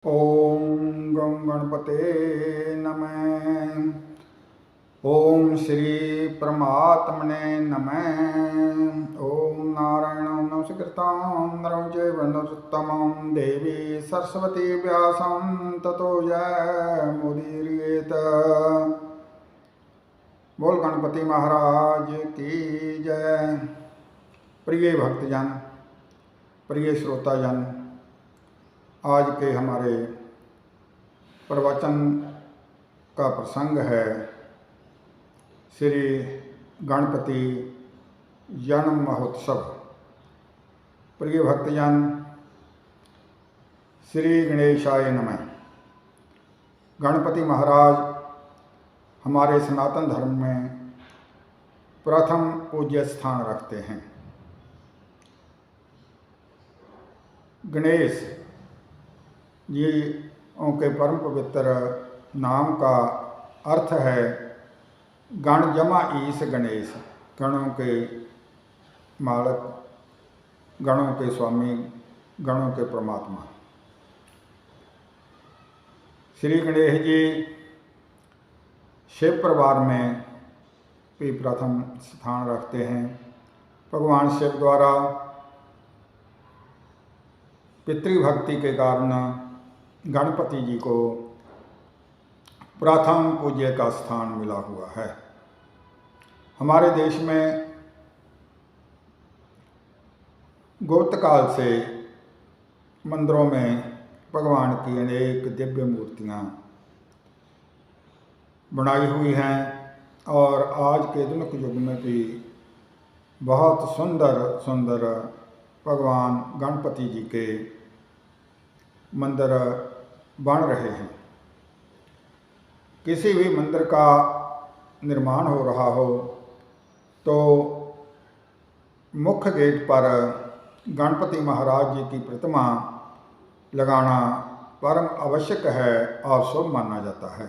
ओम गं गणपते नमः। ओम श्री परमात्मने नमः। ओम नारायणं नमस्कृतं नरं चैव नरोत्तमं देवी सरस्वती व्यासं ततो जयमुदीरयेत। बोल गणपति महाराज की जय। प्रिय भक्तजन, प्रिय श्रोताजन, आज के हमारे प्रवचन का प्रसंग है श्री गणपति जन्म महोत्सव। प्रिय भक्तजन, श्री गणेशाय नमः। गणपति महाराज हमारे सनातन धर्म में प्रथम पूज्य स्थान रखते हैं। गणेश जी के परम पवित्र नाम का अर्थ है गण जमा ईश गणेश, गणों के मालक, गणों के स्वामी, गणों के परमात्मा। श्री गणेश जी शिव परिवार में भी प्रथम स्थान रखते हैं। भगवान शिव द्वारा पितृभक्ति के कारण गणपति जी को प्रथम पूज्य का स्थान मिला हुआ है। हमारे देश में गुप्त काल से मंदिरों में भगवान की अनेक दिव्य मूर्तियां बनाई हुई हैं और आज के आधुनिक युग में भी बहुत सुंदर सुंदर भगवान गणपति जी के मंदिर बन रहे हैं। किसी भी मंदिर का निर्माण हो रहा हो तो मुख्य गेट पर गणपति महाराज जी की प्रतिमा लगाना परम आवश्यक है और शुभ माना जाता है।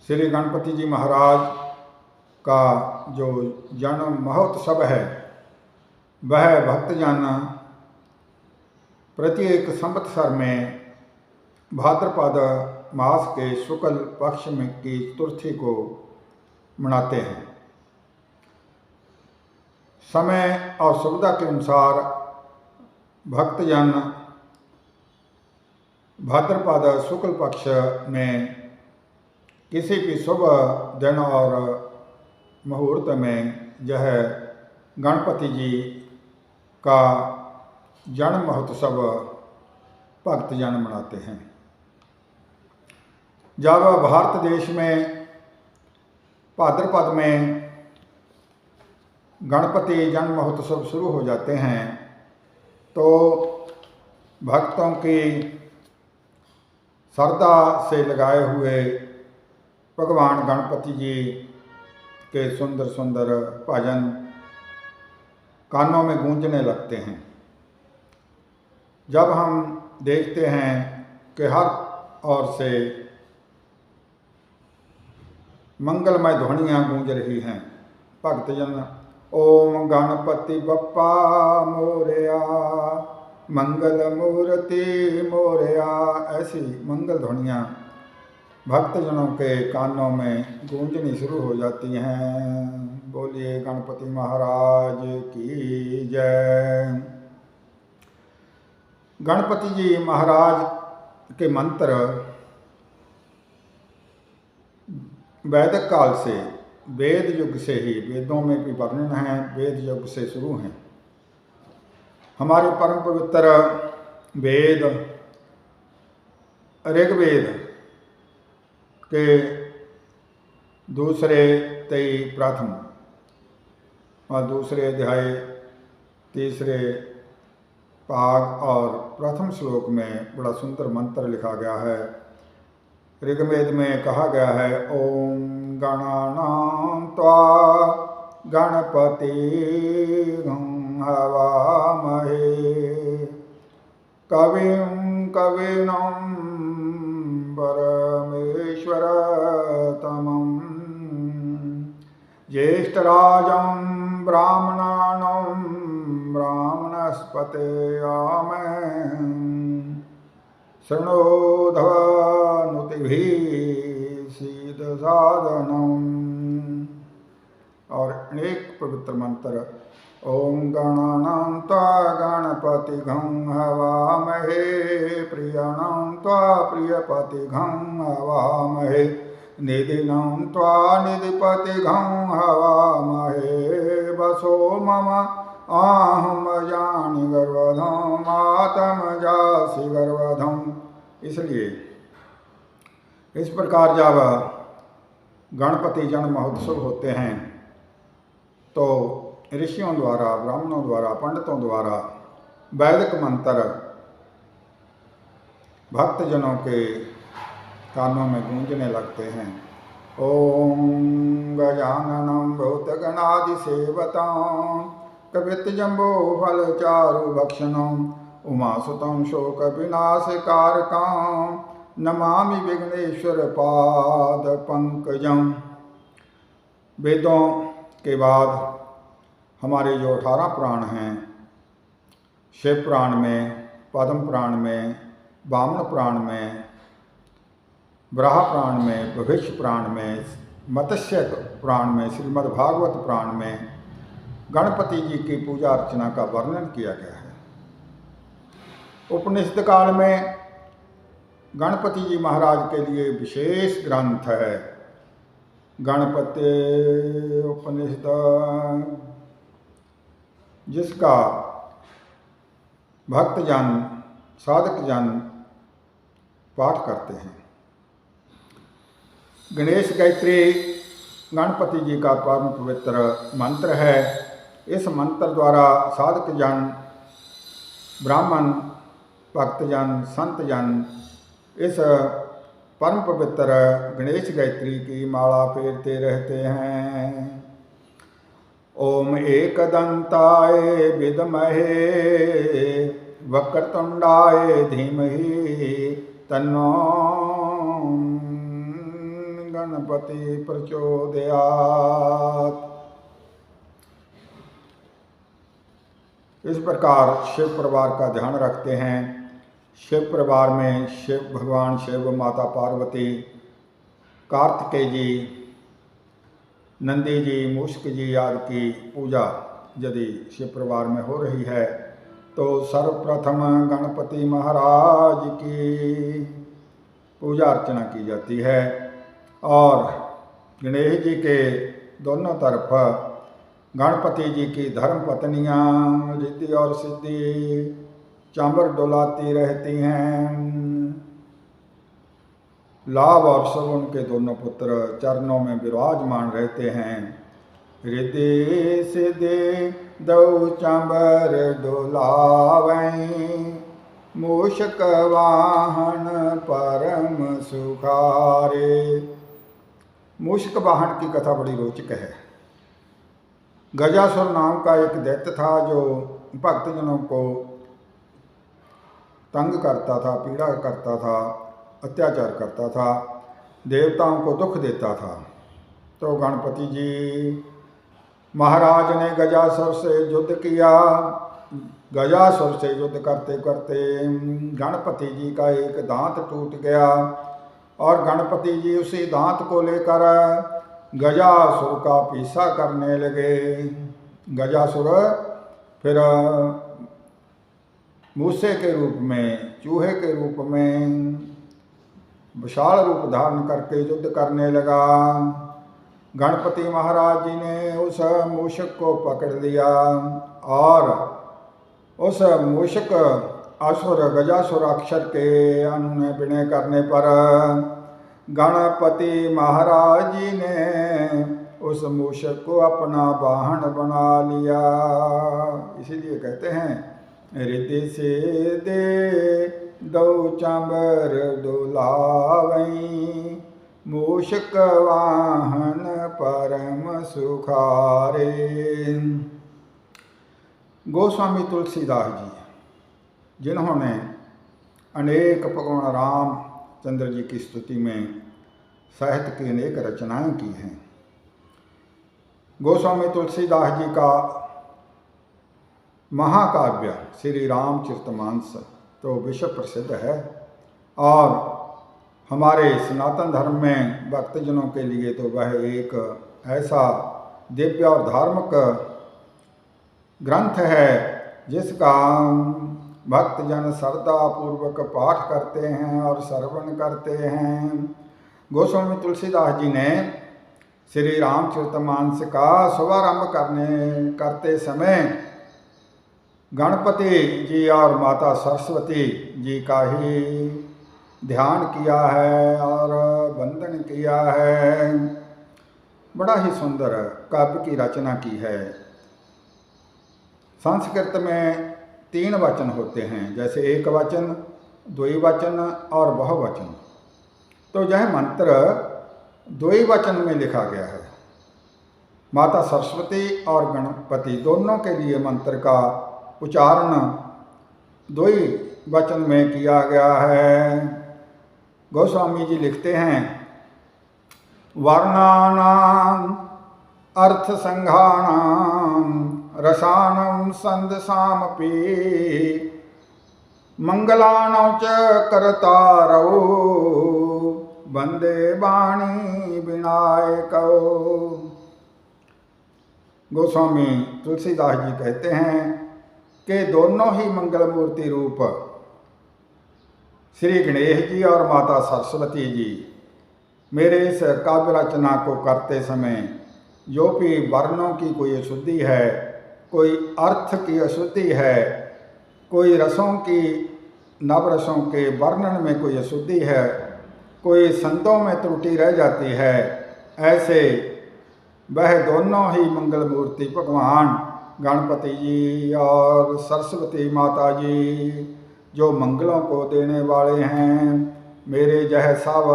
श्री गणपति जी महाराज का जो जन्म महोत्सव है वह भक्तजन प्रत्येक संवत्सर में भाद्रपद मास के शुक्ल पक्ष में की चतुर्थी को मनाते हैं। समय और सुविधा के अनुसार भक्तजन भाद्रपद शुक्ल पक्ष में किसी भी शुभ दिन और मुहूर्त में यह गणपति जी का जन्म महोत्सव भक्तजन मनाते हैं। जब भारत देश में भाद्रपद में गणपति जन्म महोत्सव शुरू हो जाते हैं तो भक्तों की श्रद्धा से लगाए हुए भगवान गणपति जी के सुंदर सुंदर भजन कानों में गूंजने लगते हैं। जब हम देखते हैं कि हर ओर से मंगलमय ध्वनियाँ गूंज रही हैं, भक्तजन ओम गणपति बप्पा मोरया, मंगल मूर्ति मोरया, ऐसी मंगल ध्वनियाँ भक्तजनों के कानों में गूंजनी शुरू हो जाती हैं। बोलिए गणपति महाराज की जय। गणपति जी महाराज के मंत्र वैदिक काल से, वेद युग से ही, वेदों में भी वर्णन है, वेद युग से शुरू हैं। हमारे परम पवित्र वेद ऋग्वेद के दूसरे 23 प्रथम और दूसरे अध्याय तीसरे पाग और प्रथम श्लोक में बड़ा सुंदर मंत्र लिखा गया है। ऋग्वेद में कहा गया है ओम गणानां त्वा गणपति हवामहे कविं कवीनां परमेश्वर तमं ज्येष्ठराजं ब्राह्मणानां ब्राह्मण वनस्पते आमेन शृणोध्वनुतिभिः सीदसादनम्। और अनेक पवित्र मंत्र। ओम गणानां त्वा गणपतिघं हवामहे प्रियाणां त्वा प्रियपतिघं हवामहे निधिनां त्वा निधिपतिघं हवामहे वसो मम आहमजानि गर्वधं मातमजासि गर्वधम्। इसलिए इस प्रकार जब गणपति जन्म महोत्सव होते हैं तो ऋषियों द्वारा, ब्राह्मणों द्वारा, पंडितों द्वारा वैदिक मंत्र भक्तजनों के कानों में गूंजने लगते हैं। ओम गजाननं भूतगणादिसेवतां कपित्तजम्बो फलचारुभक्षणं उमासुतं शोकविनाशकारकां नमामि विघ्नेश्वर पाद पंकजम। वेदों के बाद हमारे जो 18 प्राण हैं, शिव प्राण में, पद्म प्राण में, वामन प्राण में, ब्रहा प्राण में, भविष्य प्राण में, मत्स्य प्राण में, श्रीमद्भागवत प्राण में गणपति जी की पूजा अर्चना का वर्णन किया गया है। उपनिषद काल में गणपति जी महाराज के लिए विशेष ग्रंथ है गणपति उपनिषद, जिसका भक्तजन, साधकजन पाठ करते हैं। गणेश गायत्री गणपति जी का परम पवित्र मंत्र है। इस मंत्र द्वारा साधकजन, ब्राह्मण, भक्तजन, संतजन इस परम पवित्र गणेश गायत्री की माला फेरते रहते हैं। ओम एकदंताय विद्महे वक्रतुंडाय धीमहि तन्नो गणपति प्रचोदयात्। इस प्रकार शिव परिवार का ध्यान रखते हैं। शिव परिवार में शिव भगवान शिव, माता पार्वती, कार्तिकेय जी, नंदी जी, मूषक जी आदि की पूजा यदि शिव परिवार में हो रही है तो सर्वप्रथम गणपति महाराज की पूजा अर्चना की जाती है। और गणेश जी के दोनों तरफ गणपति जी की धर्म पत्नियाँ रिद्धि और सिद्धि चांबर डोलाती रहती हैं। लाभ और सब उनके दोनों पुत्र चरणों में विराजमान रहते हैं। रिद्धि सिद्धि दौ चांबर डोलावैं मूषक वाहन परम सुखारे। मूषक वाहन की कथा बड़ी रोचक है। गजासुर नाम का एक दैत्य था जो भक्तजनों को तंग करता था, पीड़ा करता था, अत्याचार करता था, देवताओं को दुख देता था। तो गणपति जी महाराज ने गजासुर से युद्ध किया। गजासुर से युद्ध करते करते गणपति जी का एक दांत टूट गया और गणपति जी उसी दांत को लेकर गजासुर का पीछा करने लगे। गजासुर फिर मूसे के रूप में, चूहे के रूप में विशाल रूप धारण करके युद्ध करने लगा। गणपति महाराज जी ने उस मूषक को पकड़ लिया और उस मूषक असुर गजासुर अक्षर के अनुनय विनय करने पर गणपति महाराज जी ने उस मूषक को अपना वाहन बना लिया। इसीलिए कहते हैं रिद्धि से दे दौ चांबर डोलावैं मूषक वाहन परम सुखारे। गोस्वामी तुलसीदास जी जिन्होंने अनेक भगवान रामचंद्र जी की स्तुति में साहित्य की अनेक रचनाएं की हैं। गोस्वामी तुलसीदास जी का महाकाव्य श्री रामचरितमानस तो विश्व प्रसिद्ध है और हमारे सनातन धर्म में भक्तजनों के लिए तो वह एक ऐसा दिव्य और धार्मिक ग्रंथ है जिसका भक्तजन श्रद्धापूर्वक पाठ करते हैं और श्रवण करते हैं। गोस्वामी तुलसीदास जी ने श्री रामचरितमानस का शुभारंभ करते समय गणपति जी और माता सरस्वती जी का ही ध्यान किया है और वंदन किया है। बड़ा ही सुंदर काव्य की रचना की है। संस्कृत में 3 वचन होते हैं, जैसे एक वचन, द्विवचन और बहुवचन। तो यह मंत्र द्विवचन में लिखा गया है। माता सरस्वती और गणपति दोनों के लिए मंत्र का उच्चारण द्विवचन में किया गया है। गोस्वामी जी लिखते हैं, वर्णानां अर्थ संघानां रसानं संदसामपि मंगलानां च करतारौ वंदे वाणी विनायकौ। गोस्वामी तुलसीदास जी कहते हैं कि दोनों ही मंगल मूर्ति रूप श्री गणेश जी और माता सरस्वती जी मेरे इस काव्य रचना को करते समय जो भी वर्णों की कोई अशुद्धि है, कोई अर्थ की अशुद्धि है, कोई रसों की नवरसों के वर्णन में कोई अशुद्धि है, कोई संतों में त्रुटि रह जाती है, ऐसे वह दोनों ही मंगल मूर्ति भगवान गणपति जी और सरस्वती माता जी जो मंगलों को देने वाले हैं, मेरे यह सब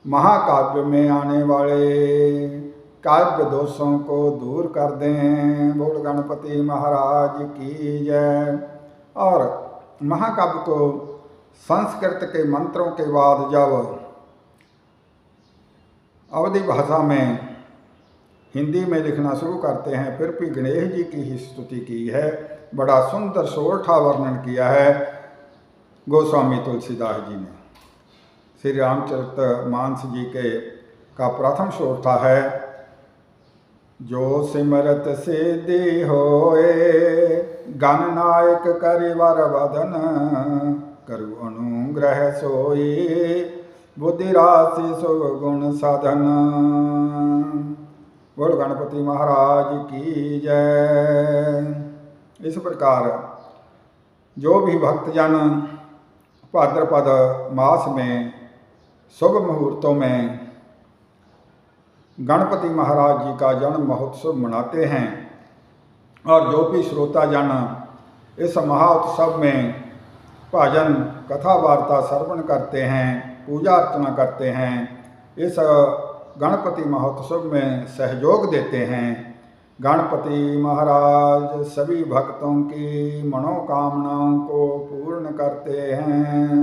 महाकाव्य में आने वाले काव्य दोषों को दूर कर दें। बोल गणपति महाराज की जय। और महाकाव्य को संस्कृत के मंत्रों के बाद जब अवधी भाषा में हिंदी में लिखना शुरू करते हैं, फिर भी गणेश जी की ही स्तुति की है। बड़ा सुंदर सोरठा वर्णन किया है गोस्वामी तुलसीदास जी ने। श्री रामचरितमानस जी का प्रथम सोरठा है, जो सिमरत सिद्धि होए गणनायक करिवर वदन करु अनुग्रह सोई बुद्धि राशि सुगुण साधन। बोल गणपति महाराज की जय। इस प्रकार जो भी भक्तजन भाद्रपद मास में शुभ मुहूर्तों में गणपति महाराज जी का जन्म महोत्सव मनाते हैं और जो भी श्रोताजन इस महोत्सव में भजन कथा वार्ता श्रवण करते हैं, पूजा अर्चना करते हैं, इस गणपति महोत्सव में सहयोग देते हैं, गणपति महाराज सभी भक्तों की मनोकामनाओं को पूर्ण करते हैं।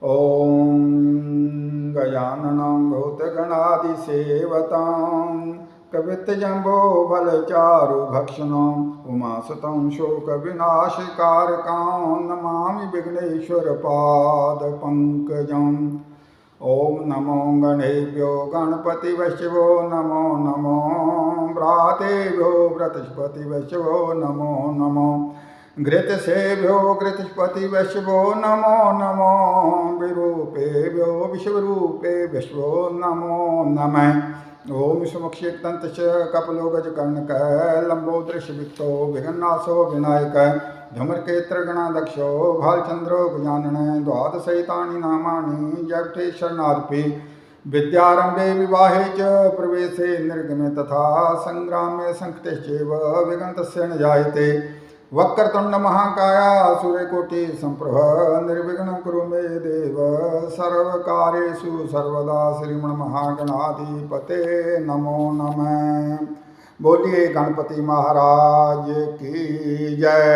ओम गजाननं भूतगणादिसेवतां कवित्तजम्बो फलचारु भक्षणं उमासुतं शोकविनाशकारकां नमामि विघ्नेश्वर पादपङ्कजम्। ओम नमो गणेभ्यो गणपतिवश्यो नमो नमो भ्रातेभ्यो व्रतस्पतिवश्यो नमो नमो घृतसेभ्यो घृतस्पतिवश्यो नमो नमो विरूपेभ्यो विश्वरूपेभ्यो नमो नमः। ओम विश्वमुख्येकदन्तश्च कपिलो गजकर्णकः लम्बोदृशविक्तो विघ्ननाशो विनायकः धूम्रकेतुर्गणाध्यक्षो भालचन्द्रो गजाननः द्वादशैतानि नामानि जगदीश्वरनाथपि विद्यारम्भे विवाहे च प्रवेशे निर्गमे तथा संग्रामे संकटेश्चैव विघ्नतस्य न जायते। वक्रतुण्ड महाकाय सूर्यकोटि संप्रभ निर्विघ्नं कुरु मे देव सर्वकार्येषु सर्वदा श्रीमन् महागणाधिपते नमो नमः। बोलिए गणपति महाराज की जय।